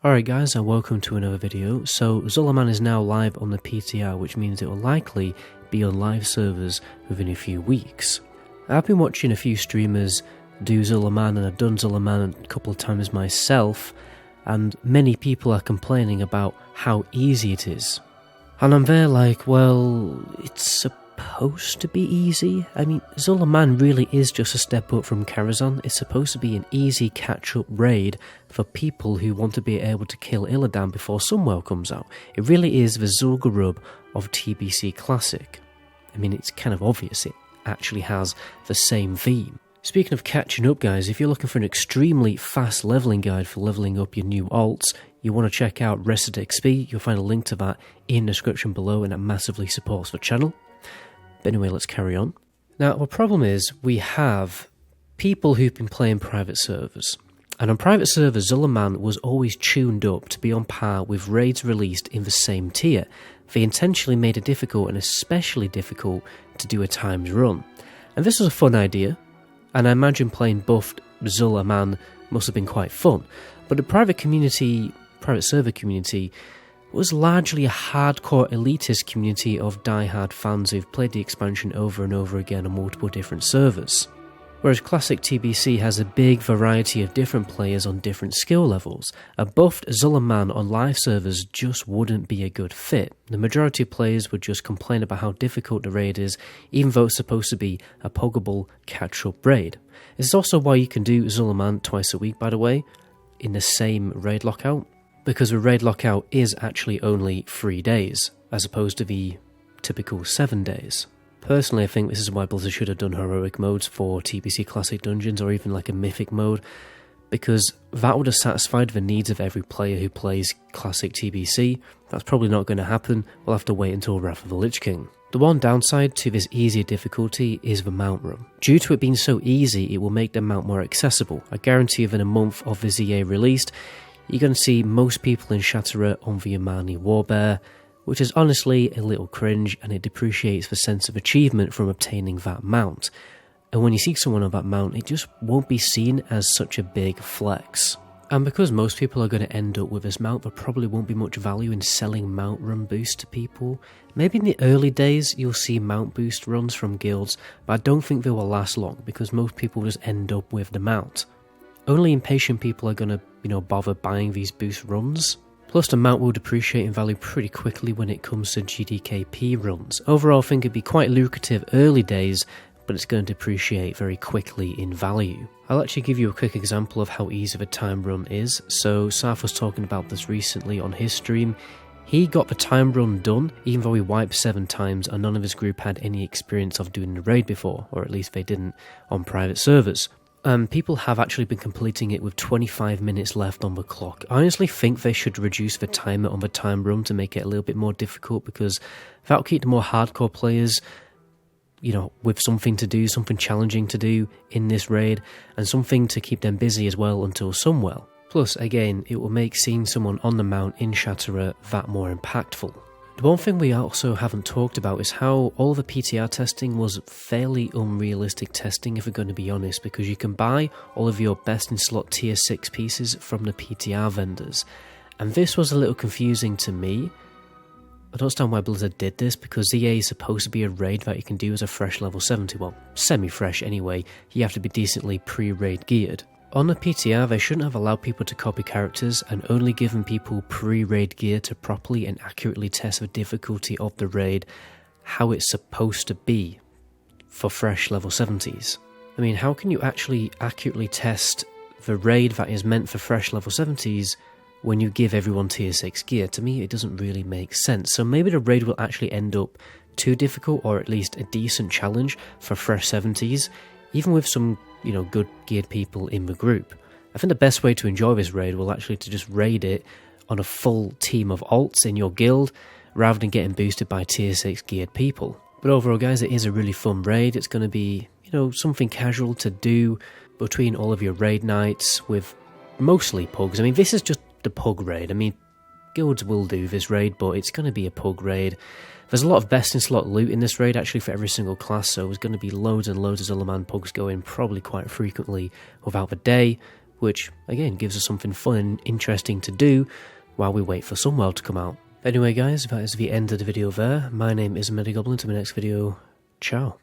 Alright guys, and welcome to another video. So Zul'Aman is now live on the PTR, which means it will likely be on live servers within a few weeks. I've been watching a few streamers do Zul'Aman, and I've done Zul'Aman a couple of times myself, and many people are complaining about how easy it is. And I'm there like, well, it's supposed to be easy. I mean, Zul'Aman really is just a step up from Karazhan. It's supposed to be an easy catch-up raid for people who want to be able to kill Illidan before Sunwell comes out. It really is the Zul'Garub of TBC Classic. I mean, it's kind of obvious it actually has the same theme. Speaking of catching up guys, if you're looking for an extremely fast leveling guide for leveling up your new alts, you want to check out Rested XP, you'll find a link to that in the description below, and that massively supports the channel. But anyway, let's carry on. Now, the problem is we have people who've been playing private servers. And on private servers, Zul'Aman was always tuned up to be on par with raids released in the same tier. They intentionally made it difficult, and especially difficult, to do a timed run. And this was a fun idea, and I imagine playing buffed Zul'Aman must have been quite fun. But the private server community, was largely a hardcore elitist community of die-hard fans who've played the expansion over and over again on multiple different servers. Whereas classic TBC has a big variety of different players on different skill levels. A buffed Zul'Aman on live servers just wouldn't be a good fit. The majority of players would just complain about how difficult the raid is, even though it's supposed to be a poggable catch-up raid. It's also why you can do Zul'Aman twice a week, by the way, in the same raid lockout, because the raid lockout is actually only 3 days, as opposed to the typical 7 days. Personally, I think this is why Blizzard should have done heroic modes for TBC Classic Dungeons, or even like a mythic mode, because that would have satisfied the needs of every player who plays Classic TBC. That's probably not going to happen. We'll have to wait until Wrath of the Lich King. The one downside to this easier difficulty is the mount run. Due to it being so easy, it will make the mount more accessible. I guarantee within a month of the ZA released, you're going to see most people in Shatterer on the Yamani Warbear, which is honestly a little cringe, and it depreciates the sense of achievement from obtaining that mount. And when you see someone on that mount, it just won't be seen as such a big flex. And because most people are going to end up with this mount, there probably won't be much value in selling mount run boosts to people. Maybe in the early days you'll see mount boost runs from guilds, but I don't think they will last long, because most people just end up with the mount. Only impatient people are going to, bother buying these boost runs. Plus the mount will depreciate in value pretty quickly when it comes to GDKP runs. Overall I think it'd be quite lucrative early days, but it's going to depreciate very quickly in value. I'll actually give you a quick example of how easy the time run is. So Sarth was talking about this recently on his stream. He got the time run done, even though he wiped 7 times and none of his group had any experience of doing the raid before, or at least they didn't on private servers. People have actually been completing it with 25 minutes left on the clock. I honestly think they should reduce the timer on the time run to make it a little bit more difficult, because that'll keep the more hardcore players, with something to do, something challenging to do in this raid, and something to keep them busy as well until Sunwell. Plus, again, it will make seeing someone on the mount in Shatterer that more impactful. The one thing we also haven't talked about is how all the PTR testing was fairly unrealistic testing, if we're going to be honest, because you can buy all of your best in slot tier 6 pieces from the PTR vendors, and this was a little confusing to me. I don't understand why Blizzard did this, because ZA is supposed to be a raid that you can do as a fresh level 70, well, semi-fresh anyway. You have to be decently pre-raid geared. On the PTR, they shouldn't have allowed people to copy characters and only given people pre-raid gear to properly and accurately test the difficulty of the raid how it's supposed to be for fresh level 70s. I mean, how can you actually accurately test the raid that is meant for fresh level 70s when you give everyone tier 6 gear? To me, it doesn't really make sense. So maybe the raid will actually end up too difficult, or at least a decent challenge for fresh 70s, even with some good geared people in the group. I think the best way to enjoy this raid will actually to just raid it on a full team of alts in your guild, rather than getting boosted by tier 6 geared people. But overall guys, it is a really fun raid. It's going to be, something casual to do between all of your raid nights with mostly pugs. I mean, this is just the pug raid. I mean, guilds will do this raid, but it's going to be a pug raid. There's a lot of best in slot loot in this raid actually for every single class, so there's going to be loads and loads of Zul'Aman pugs going probably quite frequently without the day. which again gives us something fun and interesting to do while we wait for Sunwell to come out. Anyway guys, that is the end of the video there. My name is MetaGoblin. To my next video, ciao.